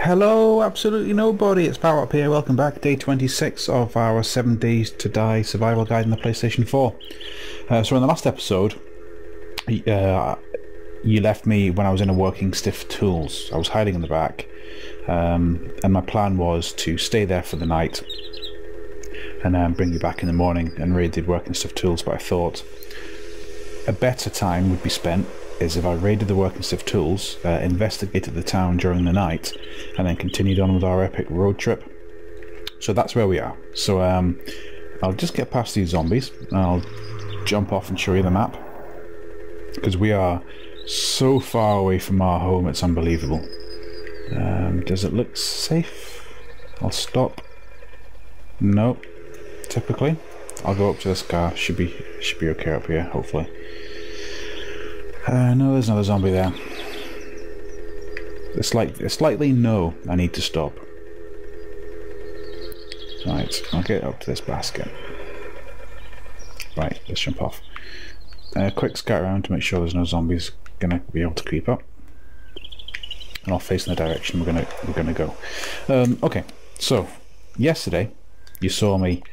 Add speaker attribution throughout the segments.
Speaker 1: Hello, absolutely nobody. It's Power Up here. Welcome back. Day 26 of our 7 Days to Die survival guide on the PlayStation 4. So in the last episode, you left me when I was in a working stiff tools. I was hiding in the back, and my plan was to stay there for the night and bring you back in the morning and raid the working stiff tools. But I thought a better time would be spent is if I raided the working stiff tools, investigated the town during the night, and then continued on with our epic road trip. So that's where we are. So I'll just get past these zombies, and I'll jump off and show you the map, because we are so far away from our home, it's unbelievable. Does it look safe? I'll stop. No, typically. I'll go up to this car. Should be okay up here, hopefully. No, there's another zombie there. It's slightly no, I need to stop. Right, I'll get up to this basket. Right, let's jump off. Quick scout around to make sure there's no zombies gonna be able to creep up. And I'll face in the direction we're gonna go. Okay, so yesterday you saw me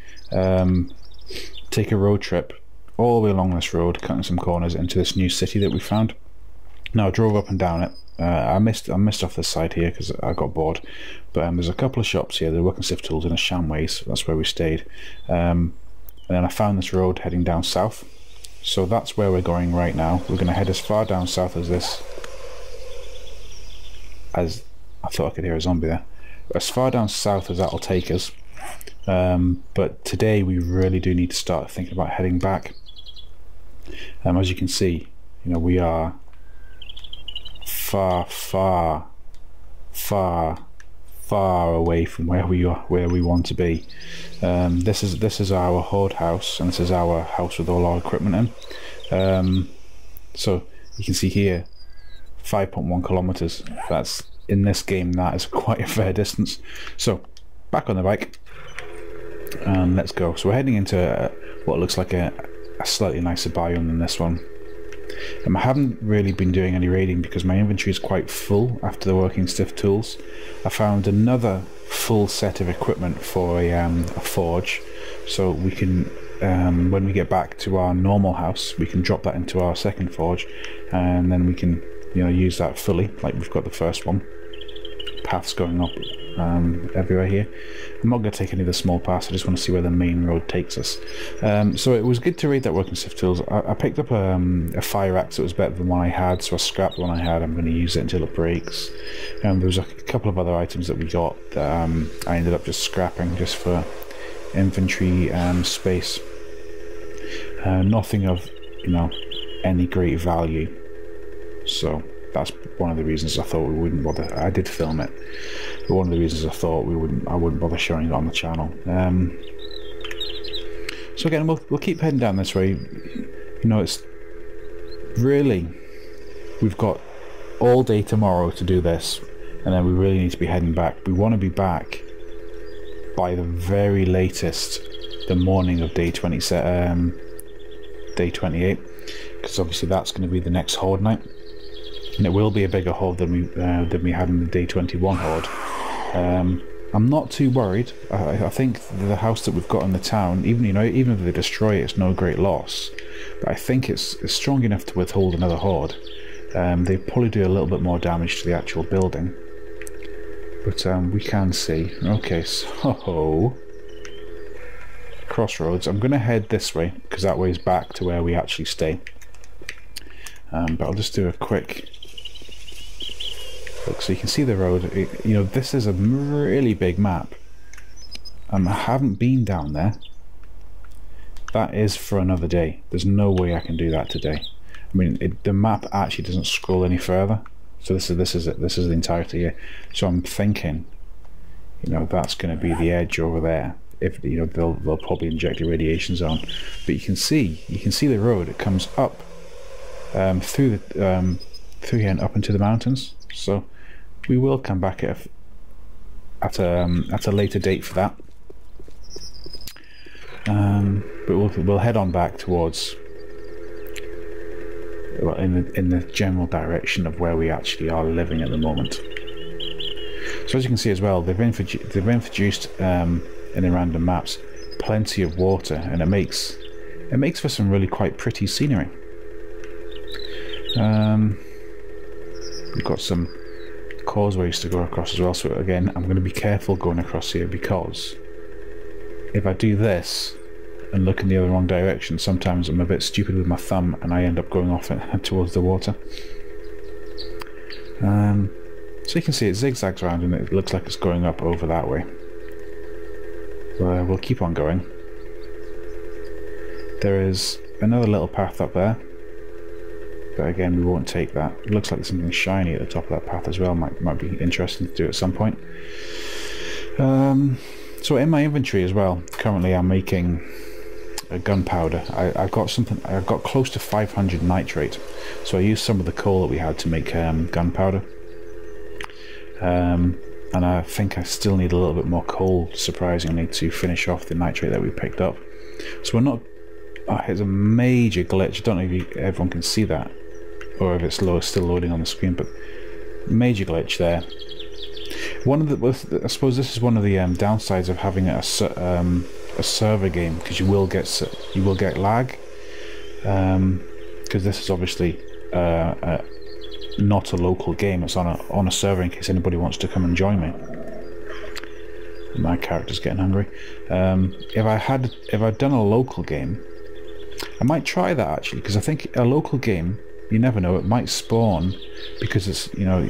Speaker 1: take a road trip all the way along this road, cutting some corners into this new city that we found. Now I drove up and down it. I missed off this side here because I got bored, but there's a couple of shops here. They're working stiff tools in a Shamways, so that's where we stayed. And then I found this road heading down south, so that's where we're going right now. We're going to head as far down south as this. As I thought I could hear a zombie there. As far down south as that'll take us. But today we really do need to start thinking about heading back. As you can see, you know, we are far away from where we want to be. This is our horde house, and this is our house with all our equipment in. So you can see here, 5.1 kilometers. That's, in this game, that is quite a fair distance. So back on the bike and let's go. So we're heading into what looks like a slightly nicer biome than this one. I haven't really been doing any raiding because my inventory is quite full after the working stiff tools. I found another full set of equipment for a forge, so we can, when we get back to our normal house, we can drop that into our second forge, and then we can, you know, use that fully, like we've got the first one. Paths going up everywhere here. I'm not going to take any of the small paths, I just want to see where the main road takes us. So it was good to raid that working stiff tools. I picked up a fire axe that was better than one I had, so I scrapped the one I had. I'm going to use it until it breaks. There was a couple of other items that we got that I ended up just scrapping just for inventory space. Nothing of, you know, any great value. So that's one of the reasons I thought we wouldn't bother. I did film it, but one of the reasons I thought I wouldn't bother showing it on the channel. So again, we'll keep heading down this way. You know, it's really, we've got all day tomorrow to do this, and then we really need to be heading back. We want to be back by the very latest, the morning of day 27, day 28, because obviously that's going to be the next horde night. And it will be a bigger horde than we had in the day 21 horde. I'm not too worried. I think the house that we've got in the town, even if they destroy it, it's no great loss. But I think it's strong enough to withhold another horde. They probably do a little bit more damage to the actual building, but we can see. Okay, so crossroads. I'm going to head this way because that way is back to where we actually stay. But I'll just do a quick look so you can see the road. You know, this is a really big map. I haven't been down there. That is for another day. There's no way I can do that today. I mean, the map actually doesn't scroll any further. So this is the entirety here. So I'm thinking, you know, that's going to be the edge over there. If you know, they'll probably inject a radiation zone. But you can see the road. It comes up through here and up into the mountains. So we will come back at a later date for that. But we'll head on back towards, well, in the general direction of where we actually are living at the moment. So as you can see as well, they've introduced in the random maps plenty of water, and it makes for some really quite pretty scenery. We've got some causeways to go across as well, so again I'm going to be careful going across here, because if I do this and look in the other wrong direction, sometimes I'm a bit stupid with my thumb and I end up going off towards the water. So you can see it zigzags around and it looks like it's going up over that way. We'll keep on going. There is another little path up there, but again we won't take that. It looks like there's something shiny at the top of that path as well. Might be interesting to do at some point. So in my inventory as well, currently I'm making gunpowder. I've got close to 500 nitrate, so I used some of the coal that we had to make gunpowder. And I think I still need a little bit more coal, surprisingly, to finish off the nitrate that we picked up. So we're not... Oh, it's a major glitch. I don't know if everyone can see that, or if it's still loading on the screen, but major glitch there. I suppose this is one of the downsides of having a server game, because you will get lag, because this is obviously not a local game. It's on a server in case anybody wants to come and join me. My character's getting hungry. If I'd done a local game, I might try that actually, because I think a local game, you never know, it might spawn, because it's, you know,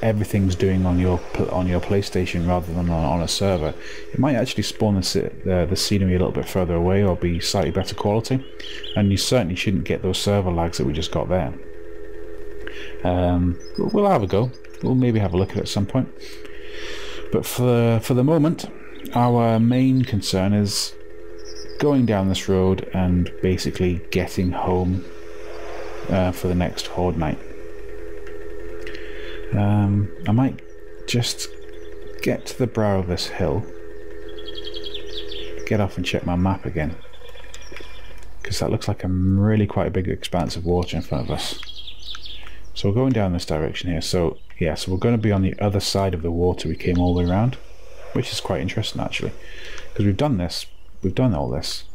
Speaker 1: everything's doing on your PlayStation rather than on a server. It might actually spawn the scenery a little bit further away, or be slightly better quality, and you certainly shouldn't get those server lags that we just got there. We'll have a go. We'll maybe have a look at it at some point. But for the moment, our main concern is going down this road and basically getting home for the next horde night. I might just get to the brow of this hill, get off and check my map again, because that looks like a really quite a big expanse of water in front of us. So we're going down this direction here. So yeah, so we're going to be on the other side of the water we came all the way around, which is quite interesting actually, because we've done all this.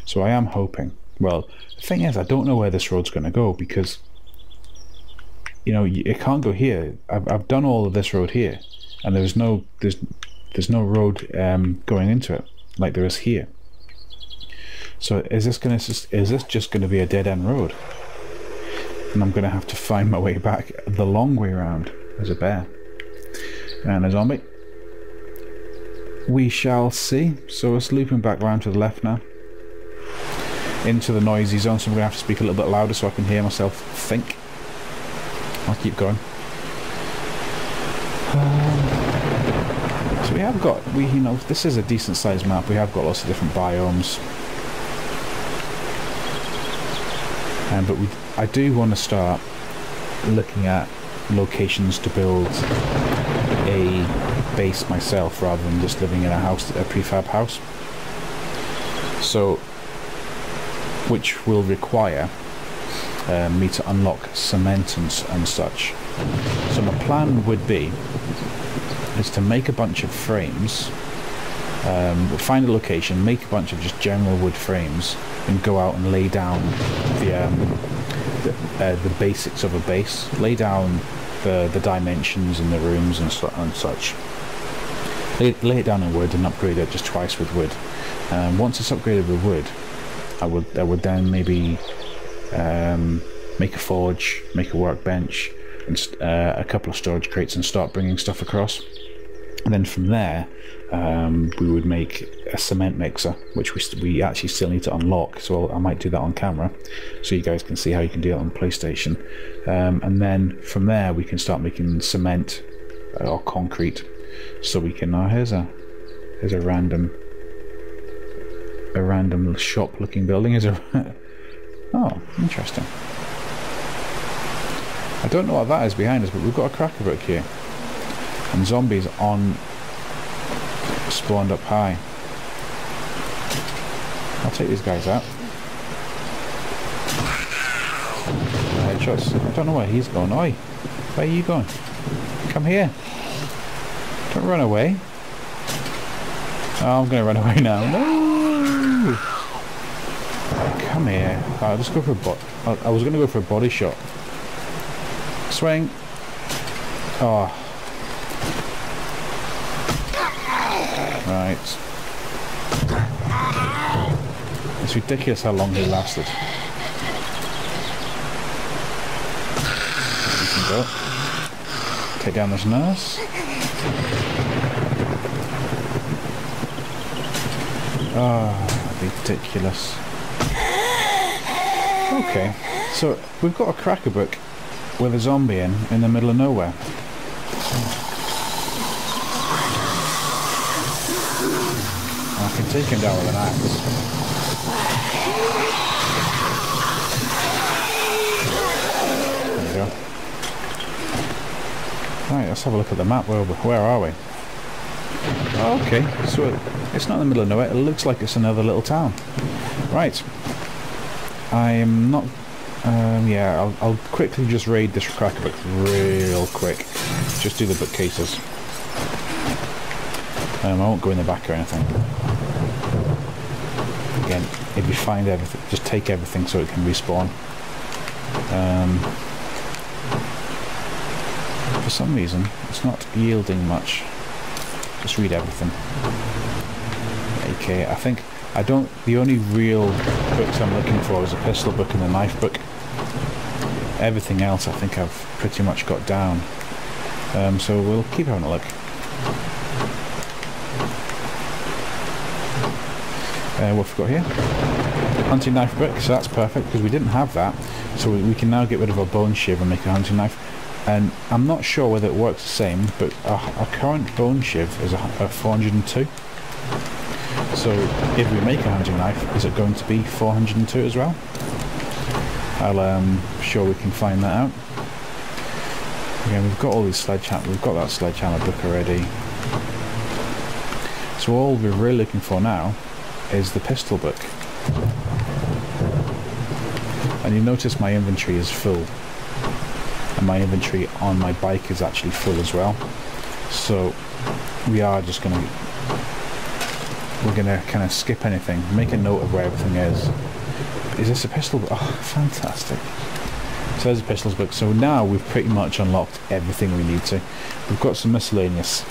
Speaker 1: So I am hoping, well, the thing is, I don't know where this road's going to go, because, you know, it can't go here. I've done all of this road here, and there's no road going into it like there is here. So is this just going to be a dead end road? And I'm going to have to find my way back the long way around. There's a bear and a zombie. We shall see. So it's looping back around to the left now, into the noisy zone, so I'm going to have to speak a little bit louder so I can hear myself think. I'll keep going. So we have got, you know, this is a decent sized map. We have got lots of different biomes. But I do want to start looking at locations to build a base myself, rather than just living in a prefab house. So, which will require me to unlock cement and such. So my plan would be is to make a bunch of frames, find a location, make a bunch of just general wood frames, and go out and lay down the basics of a base, lay down the dimensions in the rooms and such. Lay it down in wood and upgrade it just twice with wood. Once it's upgraded with wood, I would then maybe make a forge, make a workbench, and a couple of storage crates, and start bringing stuff across. And then from there, we would make a cement mixer, which we actually still need to unlock, so I might do that on camera so you guys can see how you can do it on PlayStation. And then from there we can start making cement or concrete, so we can... here's a random shop looking building. Oh, interesting. I don't know what that is behind us, but we've got a cracker brick here, and zombies spawned up high. I'll take these guys out. Headshots. I don't know where he's going. Oi, where are you going? Come here. Run away. Oh, I'm going to run away now. No! Come here. I'll just go for a I was going to go for a body shot. Swing. Oh. Right. It's ridiculous how long he lasted. You can go. Take down this nurse. Ah, ridiculous. Okay, so we've got a cracker book with a zombie in the middle of nowhere. I can take him down with an axe. There we go. Right, let's have a look at the map. Where are we? Okay, so it's not in the middle of nowhere. It looks like it's another little town. Right. I am not... yeah, I'll quickly just raid this cracker book real quick. Just do the bookcases. I won't go in the back or anything. Again, if you find everything, just take everything so it can respawn. For some reason, it's not yielding much. Just read everything. Okay, the only real books I'm looking for is a pistol book and a knife book. Everything else I think I've pretty much got down. So we'll keep having a look. What have we got here? Hunting knife book, so that's perfect because we didn't have that. So we can now get rid of our bone shiv and make a hunting knife. And I'm not sure whether it works the same, but our current bone shiv is a 402. So if we make a hunting knife, is it going to be 402 as well? I'll sure we can find that out. Again, we've got all these we've got that sledgehammer book already. So all we're really looking for now is the pistol book. And you notice my inventory is full. And my inventory on my bike is actually full as well. So we are just going to... We're going to kind of skip anything, make a note of where everything is. Is this a pistol book? Oh, fantastic. So there's a pistols book. So now we've pretty much unlocked everything we need to. We've got some miscellaneous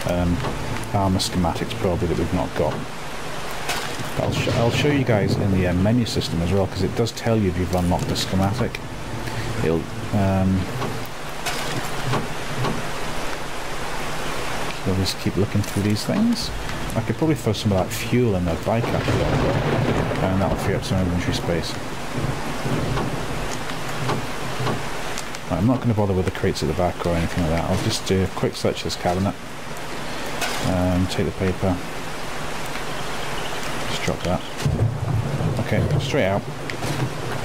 Speaker 1: armor schematics probably that we've not got. I'll show you guys in the menu system as well, because it does tell you if you've unlocked a schematic. It'll we'll just keep looking through these things. I could probably throw some of that fuel in the bike actually, and that'll free up some inventory space. Right, I'm not going to bother with the crates at the back or anything like that. I'll just do a quick search of this cabinet. Take the paper. Just drop that. Okay, straight out.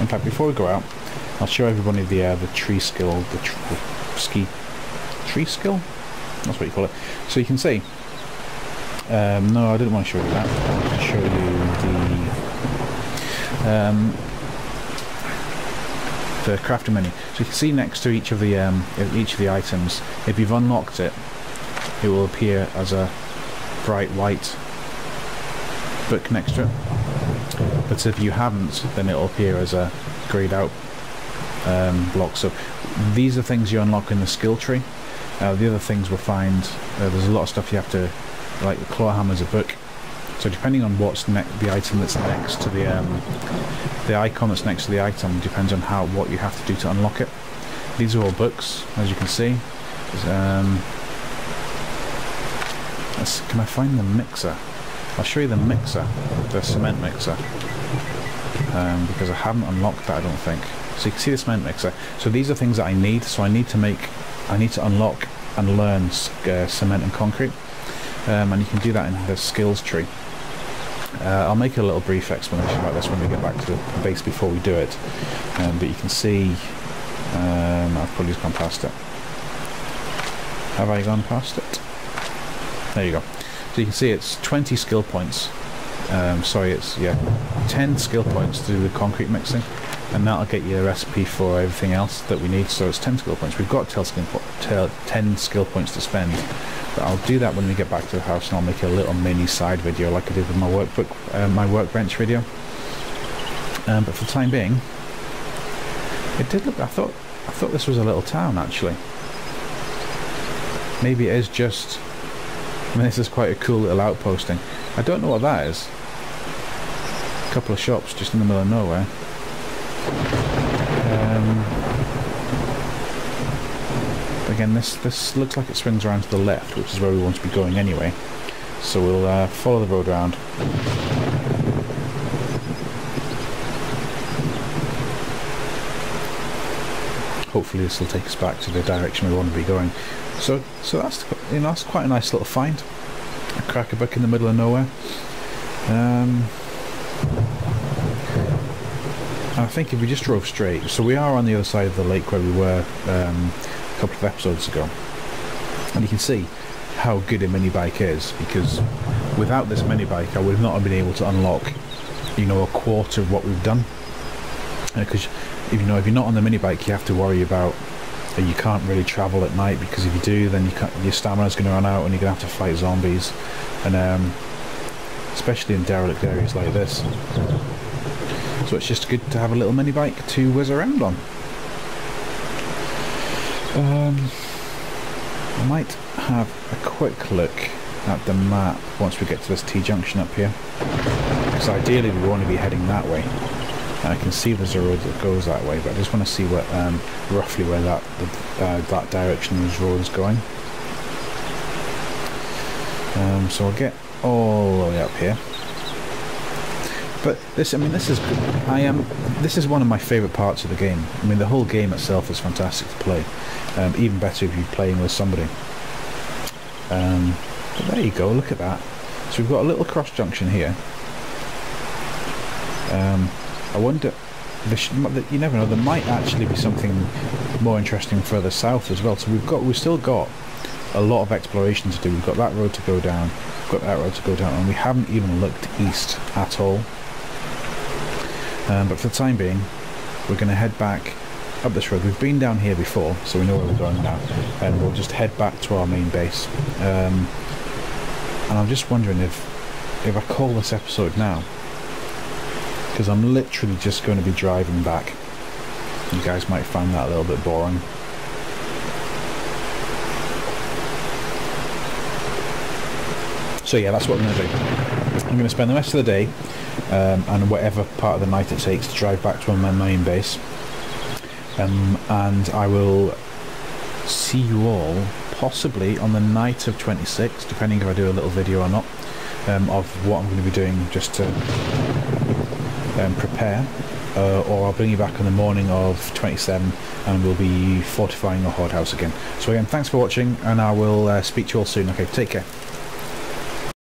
Speaker 1: In fact, before we go out, I'll show everybody the tree skill, tree skill? That's what you call it. So you can see, no, I didn't want to show you that. I wanted to show you the crafting menu. So you can see next to each of the items, if you've unlocked it, it will appear as a bright white book next to it. But if you haven't, then it will appear as a grayed out block. So these are things you unlock in the skill tree. The other things we'll find, there's a lot of stuff you have to, like the claw hammer's a book. So depending on what's the item that's next to the icon that's next to the item, depends on what you have to do to unlock it. These are all books, as you can see. Can I find the mixer? I'll show you the mixer, the cement mixer, because I haven't unlocked that, I don't think. So you can see the cement mixer. So these are things that I need. So I need to unlock and learn cement and concrete, and you can do that in the skills tree. I'll make a little brief explanation about this when we get back to the base before we do it, but you can see I've probably just gone past it. Have I gone past it? There you go. So you can see it's 20 skill points. Sorry, it's 10 skill points to do the concrete mixing, and that'll get you a recipe for everything else that we need. So it's 10 skill points. We've got 10 skill points to spend, but I'll do that when we get back to the house, and I'll make a little mini side video like I did with my my workbench video. But for the time being, it did look. I thought this was a little town actually. Maybe it is just. I mean, this is quite a cool little outposting. I don't know what that is. A couple of shops just in the middle of nowhere. Again, this looks like it swings around to the left, which is where we want to be going anyway. So we'll follow the road around. Hopefully this will take us back to the direction we want to be going. So that's, you know, that's quite a nice little find. A crackerbuck in the middle of nowhere. And I think if we just drove straight, so we are on the other side of the lake where we were a couple of episodes ago, and you can see how good a mini bike is, because without this mini bike I would not have been able to unlock, you know, a quarter of what we've done. Because if you're not on the mini bike, you have to worry about you can't really travel at night, because if you do, then your stamina's going to run out and you're going to have to fight zombies, and especially in derelict areas like this. So it's just good to have a little mini bike to whiz around on. I might have a quick look at the map once we get to this T-junction up here, because ideally we want to be heading that way. And I can see there's a road that goes that way, but I just want to see what roughly where that direction of this road is going. So I'll get all the way up here. But this, I mean, this is good. This is one of my favourite parts of the game. I mean, the whole game itself is fantastic to play. Even better if you're playing with somebody. But there you go. Look at that. So we've got a little cross junction here. I wonder. You never know. There might actually be something more interesting further south as well. So we've still got a lot of exploration to do. We've got that road to go down. We've got that road to go down, and we haven't even looked east at all. But for the time being, we're going to head back up this road. We've been down here before, so we know where we're going now, and we'll just head back to our main base. And I'm just wondering if I call this episode now, because I'm literally just going to be driving back. You guys might find that a little bit boring. So yeah, that's what I'm going to do. I'm going to spend the rest of the day, and whatever part of the night it takes, to drive back to my main base. And I will see you all possibly on the night of 26, depending if I do a little video or not, of what I'm going to be doing just to prepare. Or I'll bring you back on the morning of 27 and we'll be fortifying our horde house again. So again, thanks for watching, and I will speak to you all soon. Okay, take care.